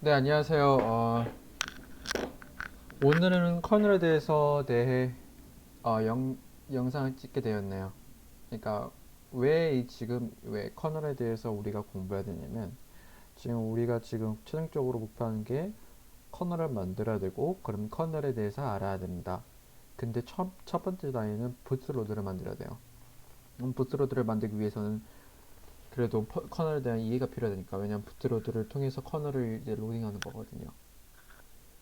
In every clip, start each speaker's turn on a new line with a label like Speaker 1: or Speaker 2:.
Speaker 1: 네, 안녕하세요. 오늘은 커널에 대해서 영상을 찍게 되었네요. 그러니까 지금 왜 커널에 대해서 우리가 공부해야 되냐면 지금 우리가 지금 최종적으로 목표하는 게 커널을 만들어야 되고 그럼 커널에 대해서 알아야 됩니다. 근데 첫 번째 단위는 부트로드를 만들어야 돼요. 부트로드를 만들기 위해서는 그래도 커널에 대한 이해가 필요하니까 왜냐면 부트로드를 통해서 커널을 이제 로딩하는 거거든요.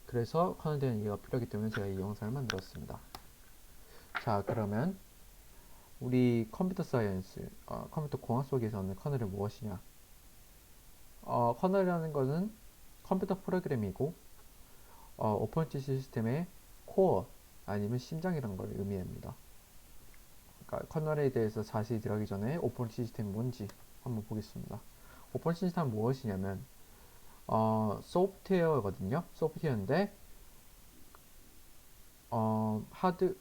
Speaker 1: 그래서 커널에 대한 이해가 필요하기 때문에 제가 이 영상을 만들었습니다. 자, 그러면 우리 컴퓨터 사이언스, 컴퓨터 공학 속에서는 커널이 무엇이냐? 커널이라는 것은 컴퓨터 프로그램이고 오퍼레이팅 시스템의 코어 아니면 심장이라는 걸 의미합니다. 그러니까 커널에 대해서 자세히 들어가기 전에 오퍼레이팅 시스템이 뭔지 한번 보겠습니다. 오퍼레이팅 시스템은 무엇이냐면 소프트웨어거든요. 소프트웨어인데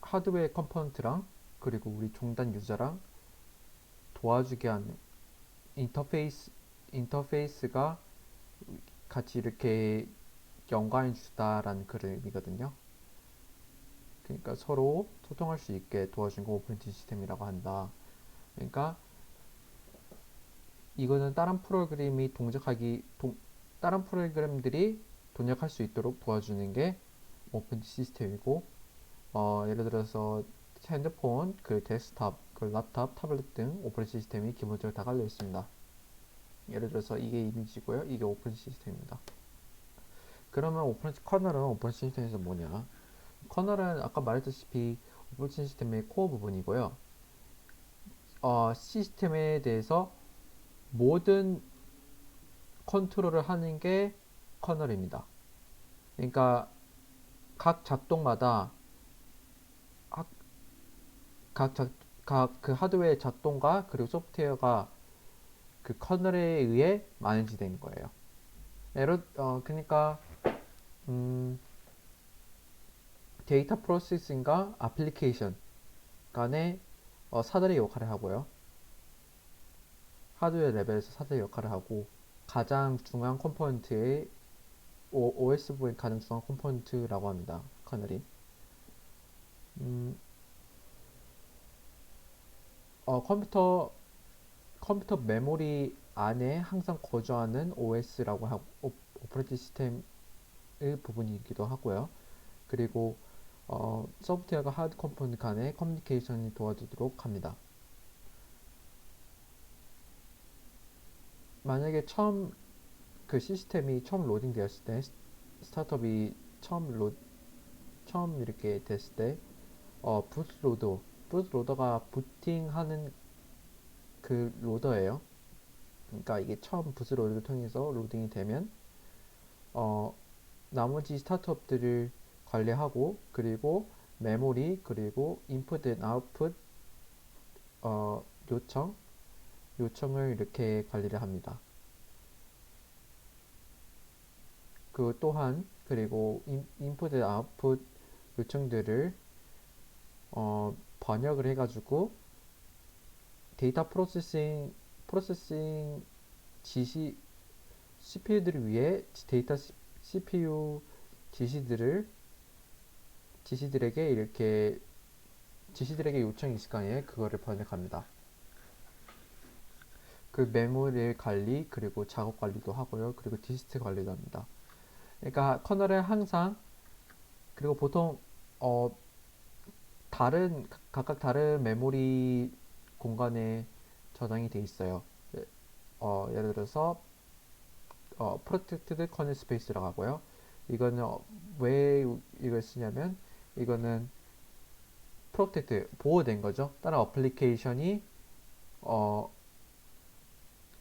Speaker 1: 하드웨어 컴포넌트랑 그리고 우리 종단 유저랑 도와주게 하는 인터페이스가 같이 이렇게 연관해 주다라는 그런 의미거든요. 그러니까 서로 소통할 수 있게 도와주는 거 오퍼레이팅 시스템이라고 한다. 그러니까 이거는 다른 프로그램들이 동작할 수 있도록 도와주는 게 오퍼레이팅 시스템이고 예를 들어서 핸드폰, 그 데스크탑, 그 laptop, 타블렛 등 오퍼레이팅 시스템이 기본적으로 다 깔려 있습니다. 예를 들어서 이게 이미지고요. 이게 오픈 시스템입니다. 그러면 커널은 오픈 시스템에서 뭐냐? 커널은 아까 말했다시피 오픈 시스템의 코어 부분이고요. 시스템에 대해서 모든 컨트롤을 하는 게 커널입니다. 그러니까 각 작동마다 각, 작, 각 그 하드웨어의 작동과 그리고 소프트웨어가 그 커널에 의해 마네지되는 거예요. 그러니까 음, 데이터 프로세싱과 애플리케이션 간의 사다리 역할을 하고요. 하드웨어 레벨에서 사다리 역할을 하고 가장 중요한 컴포넌트의 OS 부분 가장 중요한 컴포넌트라고 합니다. 커널이. 음, 컴퓨터 메모리 안에 항상 거주하는 OS라고 하고 오퍼레이팅 시스템의 부분이기도 하고요. 그리고 소프트웨어가 하드 컴포넌트 간의 커뮤니케이션이 도와주도록 합니다. 만약에 그 시스템이 처음 로딩 되었을 때 스타트업이 처음 이렇게 됐을 때 부트로더가 부팅하는 그 로더예요. 그러니까 이게 처음 부트로더를 통해서 로딩이 되면 어, 나머지 스타트업들을 관리하고 그리고 메모리 그리고 인풋 앤 아웃풋 어, 요청 요청을 이렇게 관리를 합니다. 그 또한 그리고 인풋 앤 아웃풋 요청들을 번역을 해가지고 데이터 프로세싱 지시 CPU들을 위해 CPU 지시들을 지시들에게 이렇게 지시들에게 요청이 있을 거 아니에요. 그거를 번역합니다. 그 메모리 관리 그리고 작업 관리도 하고요. 그리고 디스트 관리도 합니다. 그러니까 커널은 항상 그리고 보통 어, 각각 다른 메모리 공간에 저장이 돼 있어요. 예를 들어서 protected kernel space라고 하고요. 이거는 왜 이걸 쓰냐면 이거는 보호된 거죠. 다른 어플리케이션이 어,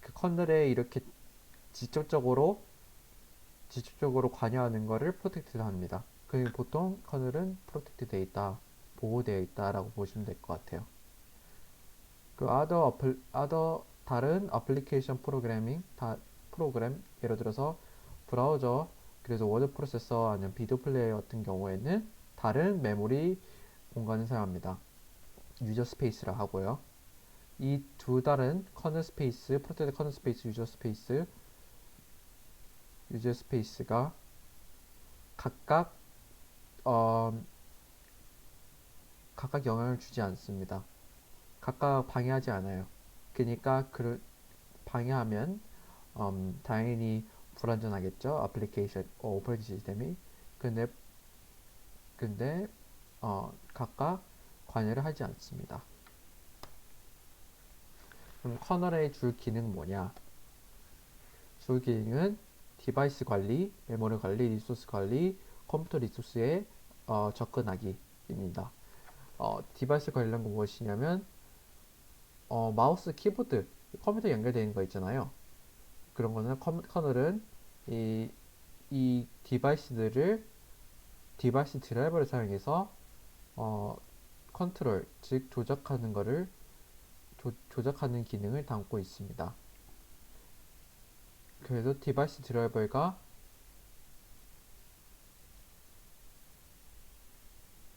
Speaker 1: 그 커널에 이렇게 직접적으로 관여하는 거를 프로텍트 합니다. 그리고 보통 커널은 프로텍트 되어 있다, 보호되어 있다라고 보시면 될 것 같아요. 그 다른 어플리케이션 프로그램 예를 들어서 브라우저 그래서 워드 프로세서 아니면 비디오 플레이어 같은 경우에는 다른 메모리 공간을 사용합니다. 유저 스페이스라 하고요. 이 두 다른 커널 스페이스, 프로텍트 커널 스페이스, 유저 스페이스 유저 스페이스가 각각 어, 각각 영향을 주지 않습니다. 각각 방해하지 않아요. 그러니까 방해하면 당연히 불안전하겠죠. 애플리케이션 오퍼레이팅 시스템이. 근데 근데 각각 관여를 하지 않습니다. 그럼 커널의 줄 기능 뭐냐? 줄 기능은 디바이스 관리, 메모리 관리, 리소스 관리, 컴퓨터 리소스에 접근하기입니다. 디바이스 관리란 건 무엇이냐면 마우스, 키보드, 컴퓨터 연결되어 있는 거 있잖아요. 그런 거는 커널은 이, 이 디바이스 드라이버를 사용해서 어, 컨트롤, 즉 조작하는 거를 조작하는 기능을 담고 있습니다. 그래서 디바이스 드라이버가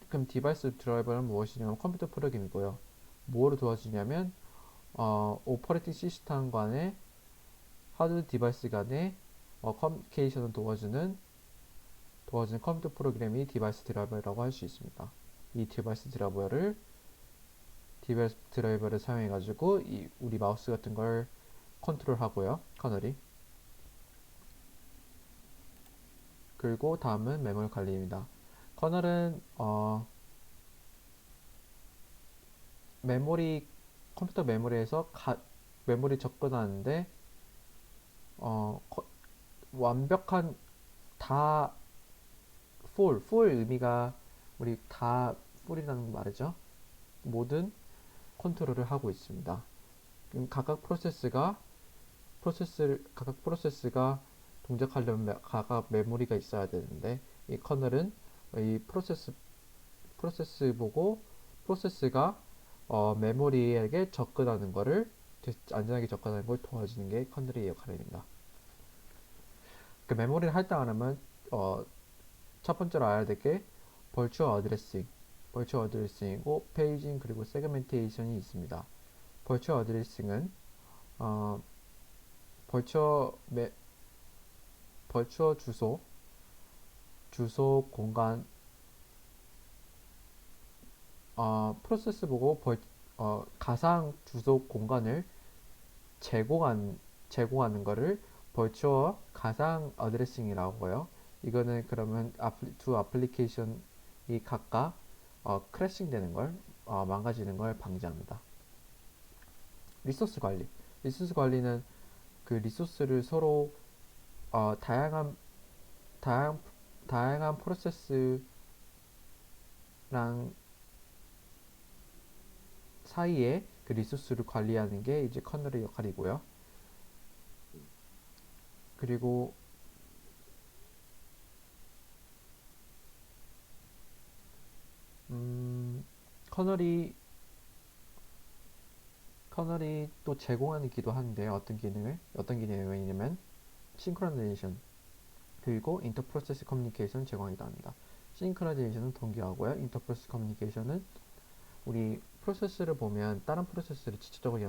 Speaker 1: 그럼 디바이스 드라이버는 무엇이냐면 컴퓨터 프로그램이고요. 뭐를 도와주냐면 오퍼레이팅 시스템 간의 하드 디바이스 간의 커뮤니케이션을 도와주는 컴퓨터 프로그램이 디바이스 드라이버라고 할 수 있습니다. 이 디바이스 드라이버를 사용해 가지고 우리 마우스 같은 걸 컨트롤하고요. 커널이. 그리고 다음은 메모리 관리입니다. 커널은 메모리 컴퓨터 메모리에서 메모리 접근하는데 어, 완벽한 다 풀 의미가 우리 다 풀이라는 말이죠. 모든 컨트롤을 하고 있습니다. 각각 프로세스가 동작하려면 각각 메모리가 있어야 되는데 이 커널은 이 프로세스 보고 프로세스가 메모리에게 접근하는 거를 안전하게 접근하는 걸 도와주는 게 커널의 역할입니다. 그 메모리를 할당하려면 첫 번째로 알아야 될 게 벌추얼 어드레싱이고 페이징 그리고 세그멘테이션이 있습니다. 벌추얼 어드레싱은 어, 벌추얼 벌추얼 주소 공간 프로세스 보고 가상 주소 공간을 제공하는 거를 벌추얼 가상 어드레싱이라고 해요. 이거는 그러면 두 애플리케이션이 각각 크래싱 되는 걸 망가지는 걸 방지합니다. 리소스 관리. 리소스 관리는 그 리소스를 서로 다양한 다양 다양한 프로세스랑 사이에 그 리소스를 관리하는 게 이제 커널의 역할이고요. 그리고 음, 커널이 커널이 또 제공하기도 하는데 어떤 기능이냐면 싱크로나이제이션 그리고 인터프로세스 커뮤니케이션 제공하기도 합니다. 싱크로나이제이션은 동기화하고요. 인터프로세스 커뮤니케이션은 우리 프로세스를 보면 다른 프로세스를 직접적으로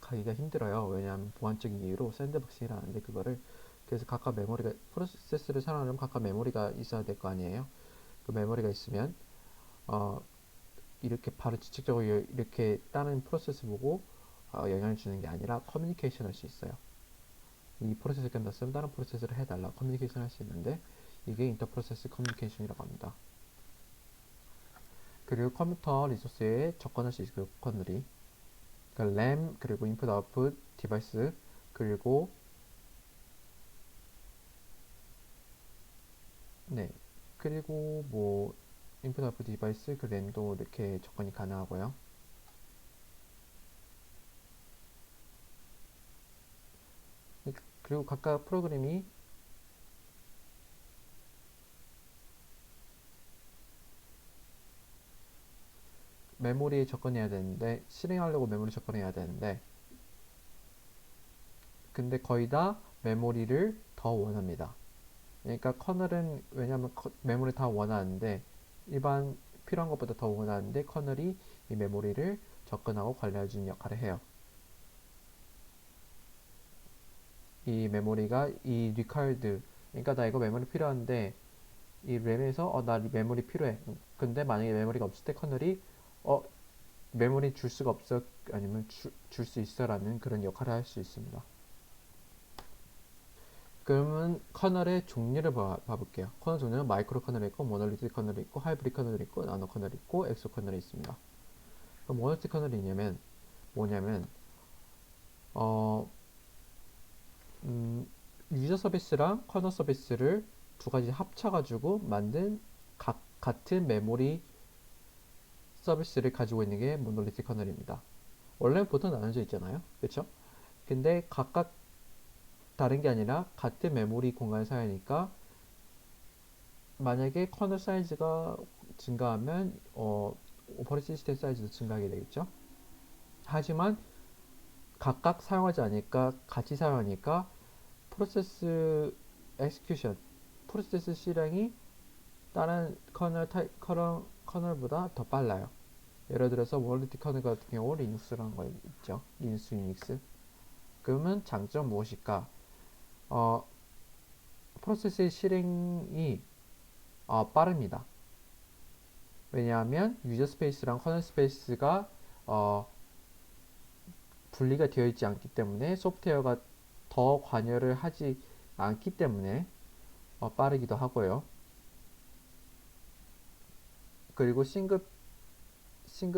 Speaker 1: 가기가 힘들어요. 왜냐하면 보안적인 이유로 샌드박싱이라는데 그거를 그래서 각각 메모리가 프로세스를 사용하려면 각각 메모리가 있어야 될 거 아니에요. 그 메모리가 있으면 어, 이렇게 바로 직접적으로 이렇게 다른 프로세스 보고 영향을 주는 게 아니라 커뮤니케이션 할 수 있어요. 이 프로세스 끝났으면 다른 프로세스를 해달라 커뮤니케이션 할 수 있는데 이게 인터프로세스 커뮤니케이션이라고 합니다. 그리고 컴퓨터 리소스에 접근할 수 있고 컨들이 그러니까 램 그리고 인풋 아웃풋 디바이스 그리고 네 그리고 뭐 인풋 아웃풋 디바이스 그 램도 이렇게 접근이 가능하고요. 그리고 각각 프로그램이 메모리에 접근해야 되는데 실행하려고 메모리 접근해야 되는데 근데 거의 다 메모리를 더 원합니다. 그러니까 커널은 왜냐하면 메모리 다 원하는데 일반 필요한 것보다 더 원하는데 커널이 이 메모리를 접근하고 관리해주는 역할을 해요. 이 메모리가 이 required, 그러니까 나 이거 메모리 필요한데 이 램에서 나 메모리 필요해. 근데 만약에 메모리가 없을 때 커널이 어 메모리 줄 수가 없어, 아니면 줄 수 있어라는 그런 역할을 할 수 있습니다. 그러면 커널의 종류를 봐볼게요. 커널 종류는 마이크로 커널이 있고, 모놀리틱 커널이 있고, 하이브리드 커널이 있고, 나노 커널이 있고, 엑소 커널이 있습니다. 그럼 모놀리틱 커널이 뭐냐면 어, 음, 유저 서비스랑 커널 서비스를 두 가지 합쳐가지고 만든 같은 메모리 서비스를 가지고 있는 게 모놀리틱 커널입니다. 원래는 보통 나눠져 있잖아요. 그렇죠? 근데 각각 다른 게 아니라 같은 메모리 공간을 사용하니까 만약에 커널 사이즈가 증가하면 오퍼레이팅 시스템 사이즈도 증가하게 되겠죠. 하지만 각각 사용하지 않으니까 같이 사용하니까 프로세스 엑스큐션 프로세스 실행이 다른 커널보다 더 빨라요. 예를 들어서 모놀리틱 커널 같은 경우 리눅스라는 거 있죠. 리눅스 유닉스. 그러면 장점 무엇일까? 어, 프로세스의 실행이 빠릅니다. 왜냐하면 유저 스페이스랑 커널 스페이스가 어, 분리가 되어 있지 않기 때문에 소프트웨어가 더 관여를 하지 않기 때문에 빠르기도 하고요. 그리고 싱글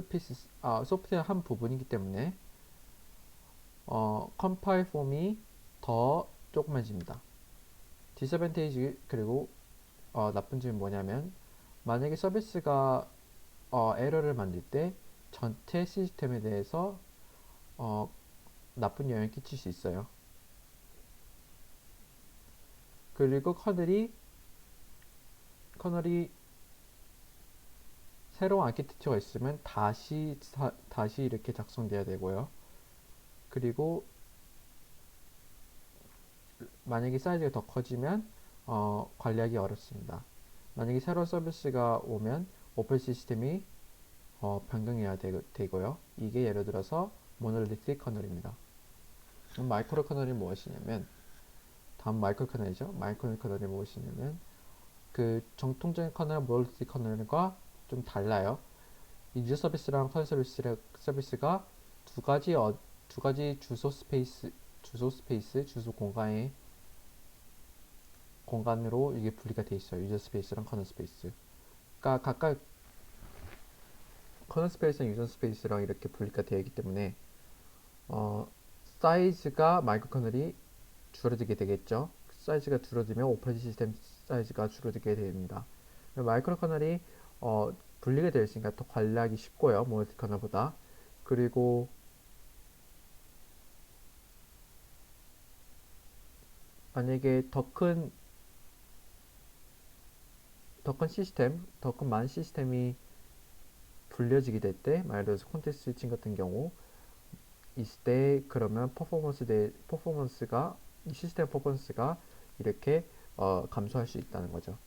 Speaker 1: 피스 소프트웨어 한 부분이기 때문에 컴파일 폼이 더 조그만집니다. 디스어밴테이지 그리고 나쁜 점이 뭐냐면 만약에 서비스가 에러를 만들 때 전체 시스템에 대해서 어, 나쁜 영향을 끼칠 수 있어요. 그리고 커널이 새로운 아키텍처가 있으면 다시 이렇게 작성돼야 되고요. 그리고 만약에 사이즈가 더 커지면 관리하기 어렵습니다. 만약에 새로운 서비스가 오면 오픈 시스템이 변경해야 되고요. 이게 예를 들어서 모놀리틱 커널입니다. 마이크로 커널이 무엇이냐면 다음 마이크로 커널이죠. 마이크로 커널이 무엇이냐면 그 정통적인 커널 모놀리틱 커널과 좀 달라요. 이 유저 서비스랑 커널 서비스가 두 가지 주소 공간으로 이게 분리가 돼 있어요. 유저 스페이스랑 커널 스페이스. 그러니까 각각 커널 스페이스랑 유저 스페이스랑 이렇게 분리가 되어 있기 때문에 어, 사이즈가 마이크로 커널이 줄어들게 되겠죠. 사이즈가 줄어들면 오퍼레이팅 시스템 사이즈가 줄어들게 됩니다. 마이크로 커널이 분리가 되어 있으니까 더 관리하기 쉽고요. 멀티 커널보다. 그리고 만약에 더 큰 많은 시스템이 불려지게 될 때, 예를 들어서 콘텍스트 스위칭 같은 경우 있을 때 그러면 이 시스템 퍼포먼스가 이렇게 감소할 수 있다는 거죠.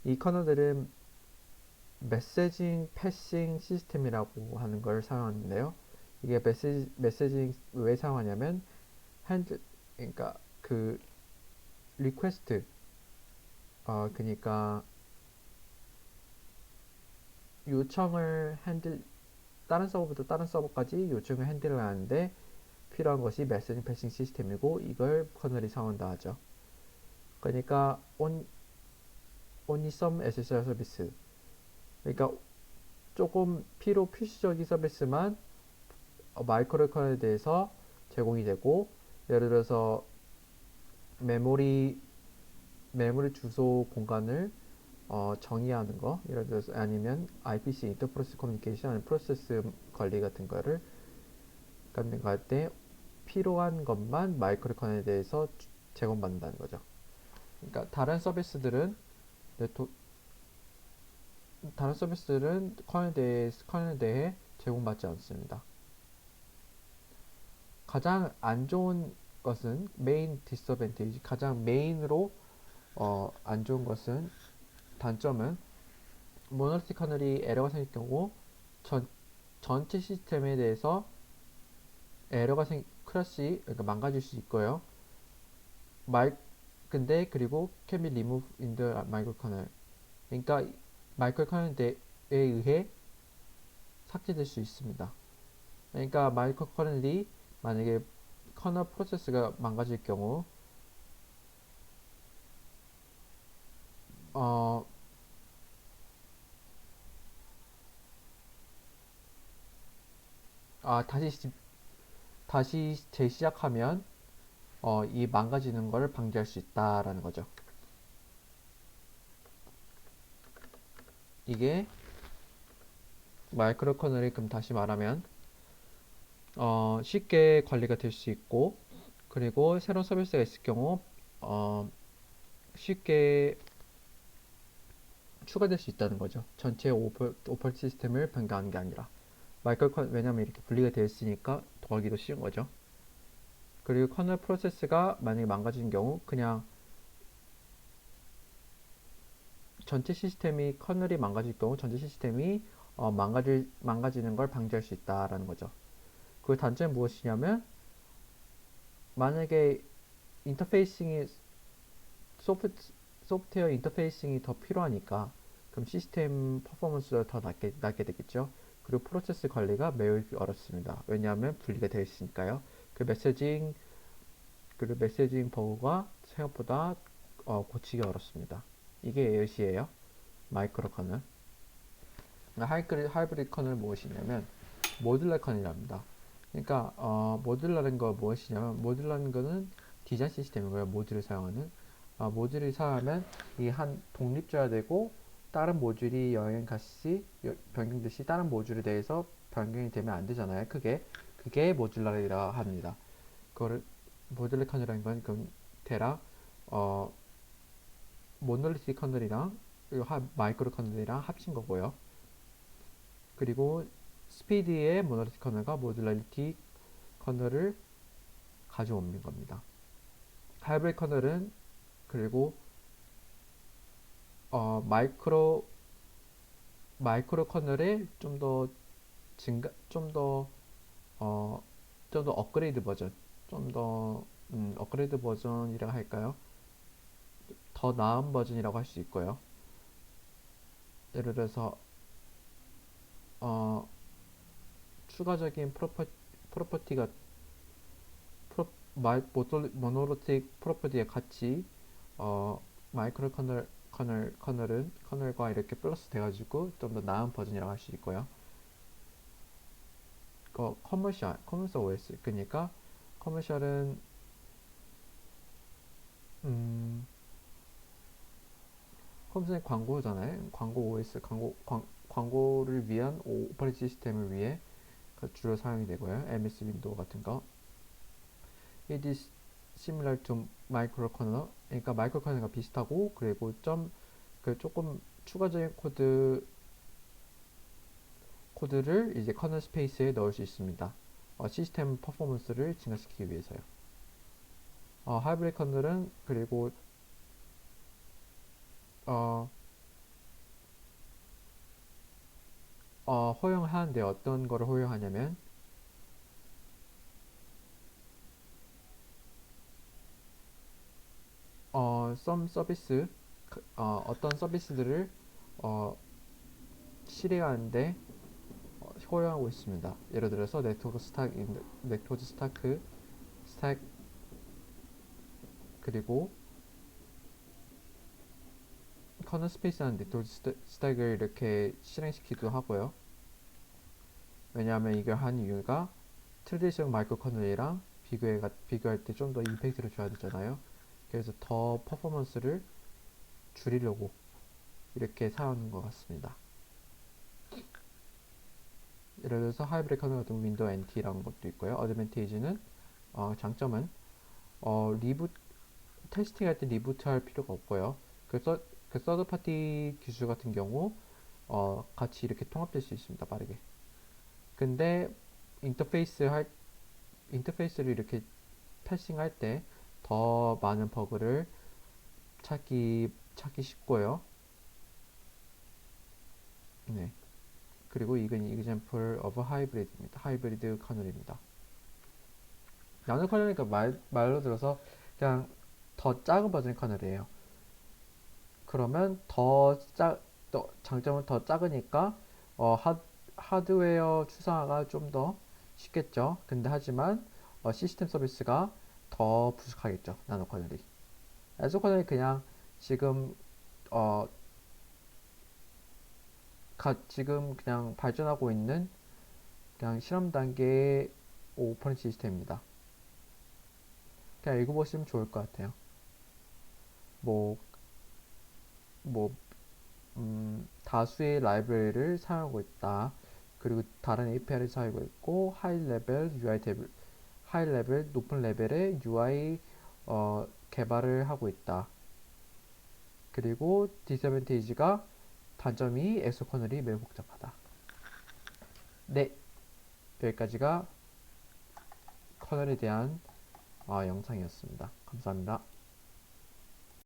Speaker 1: 이 커널들은 메시징 패싱 시스템이라고 하는 걸 사용하는데요. 이게 메시징 왜 사용하냐면 그러니까 그 리퀘스트 그러니까 요청을 다른 서버부터 다른 서버까지 요청을 핸들을 하는데 필요한 것이 메시징 패싱 시스템이고 이걸 커널이 사용한다 하죠. 그러니까 only some SSR 서비스, 그러니까 조금 필수적인 서비스만 마이크로 커널에 대해서 제공이 되고, 예를 들어서 메모리 주소 공간을 정의하는 거, 예를 들어서 아니면 IPC 인터프로세스 커뮤니케이션 프로세스 관리 같은 거를 갖는 거 할 때 필요한 것만 마이크로 커널에 대해서 제공받는다는 거죠. 그러니까 다른 서비스들은 커널에 대해 제공받지 않습니다. 가장 안 좋은 것은 메인 디스어밴테이지, 가장 메인으로 안 좋은 것은 단점은 모노리틱 커널이 에러가 생길 경우 전체 시스템에 대해서 에러가 클래시 그러니까 망가질 수 있고요. 마이 근데 그리고 can be removed in the microkernel. 그러니까 마이크로커널에 의해 삭제될 수 있습니다. 그러니까 마이크로커널이 만약에 커널 프로세스가 망가질 경우 어, 아, 다시 재시작하면 이 망가지는 걸 방지할 수 있다라는 거죠. 이게 마이크로 커널이 그럼 다시 말하면 쉽게 관리가 될 수 있고 그리고 새로운 서비스가 있을 경우 어, 쉽게 추가될 수 있다는 거죠. 전체 오퍼 시스템을 변경하는 게 아니라 마이크로 커널 왜냐면 이렇게 분리가 되어 있으니까 더하기도 쉬운 거죠. 그리고 커널 프로세스가 만약에 망가진 경우 그냥 전체 시스템이 커널이 망가질 경우 전체 시스템이 망가지는 걸 방지할 수 있다라는 거죠. 그 단점이 무엇이냐면 만약에 인터페이싱이 소프트, 소프트웨어 인터페이싱이 더 필요하니까 그럼 시스템 퍼포먼스가 더 낮게 되겠죠. 그리고 프로세스 관리가 매우 어렵습니다. 왜냐하면 분리가 되어 있으니까요. 그 메시징 버그가 생각보다 고치기 어렵습니다. 이게 ALC예요. 마이크로 커널. 하이브리드 커널 무엇이냐면 모듈러 커널이랍니다. 그러니까 모듈러라는 거 무엇이냐면 모듈러라는 거는 디자인 시스템이고요. 모듈을 사용하는 모듈을 사용하면 이 한 독립져야 되고 다른 모듈이 여행 같이 변경듯이 다른 모듈에 대해서 변경이 되면 안 되잖아요. 그게 모듈러라 합니다. 그거를 모듈러 커널이라는 건 대략 어, 모놀리틱 커널이랑 마이크로 커널이랑 합친 거고요. 그리고 스피드의 모노리틱 커널과 모듈러리티 커널을 가져오는 겁니다. 하이브리드 커널은 그리고 어, 마이크로 마이크로 커널의 증가 좀 더 좀 더 업그레이드 버전 좀 더 업그레이드 버전이라고 할까요? 더 나은 버전이라고 할 수 있고요. 예를 들어서 어, 추가적인 프로퍼티가 모노리틱 프로퍼티에 같이 마이크로 커널과 이렇게 플러스 돼가지고 좀 더 나은 버전이라고 할 수 있고요. 커머셜 OS 그러니까 커머셜은 음, 컴퓨터의 광고잖아요. 광고 OS 광고를 위한 오퍼레이팅 시스템을 위해 주로 사용이 되고요. MS 윈도우 같은 거. It is similar to microkernel. 그러니까 마이크로커널과 비슷하고 그리고 조금 추가적인 코드를 이제 커널 스페이스에 넣을 수 있습니다. 시스템 퍼포먼스를 증가시키기 위해서요. 하이브리드 커널은 그리고 어, 허용하는데 어떤 거를 허용하냐면 some 서비스 어떤 서비스들을 어, 실행하는데 허용하고 있습니다. 예를 들어서 네트워크 스택 그리고 커널 스페이스라는 네트워크 스택을 이렇게 실행시키기도 하고요. 왜냐하면 이걸 한 이유가 트레디셔널 마이크로 커널이랑 비교할 때 좀 더 임팩트를 줘야 되잖아요. 그래서 더 퍼포먼스를 줄이려고 이렇게 사용하는 것 같습니다. 예를 들어서 하이브리드 커널 같은 윈도우 NT라는 것도 있고요. 어드밴티지는 장점은 리부트 테스팅할 때 리부트할 필요가 없고요. 그 서드 파티 기술 같은 경우 같이 이렇게 통합될 수 있습니다. 빠르게. 근데 인터페이스 할 인터페이스를 이렇게 패싱할 때 더 많은 버그를 찾기 쉽고요. 네. 그리고 이건 example of hybrid입니다. 하이브리드 커널입니다. 나노 커널이니까 말로 들어서 그냥 더 작은 버전의 커널이에요. 그러면 장점은 더 작으니까 하드웨어 추상화가 좀 더 쉽겠죠. 근데 하지만 시스템 서비스가 더 부족하겠죠. 나노 커널이. 에소 커널이 그냥 지금 어, 지금 그냥 발전하고 있는 그냥 실험 단계의 오픈 시스템입니다. 그냥 읽어보시면 좋을 것 같아요. 뭐, 뭐, 다수의 라이브러리를 사용하고 있다. 그리고 다른 API를 사용하고 있고, 하이 레벨, 높은 레벨의 UI 개발을 하고 있다. 그리고 디스어밴티지가 단점이 엑소 커널이 매우 복잡하다. 네, 여기까지가 커널에 대한 영상이었습니다. 감사합니다.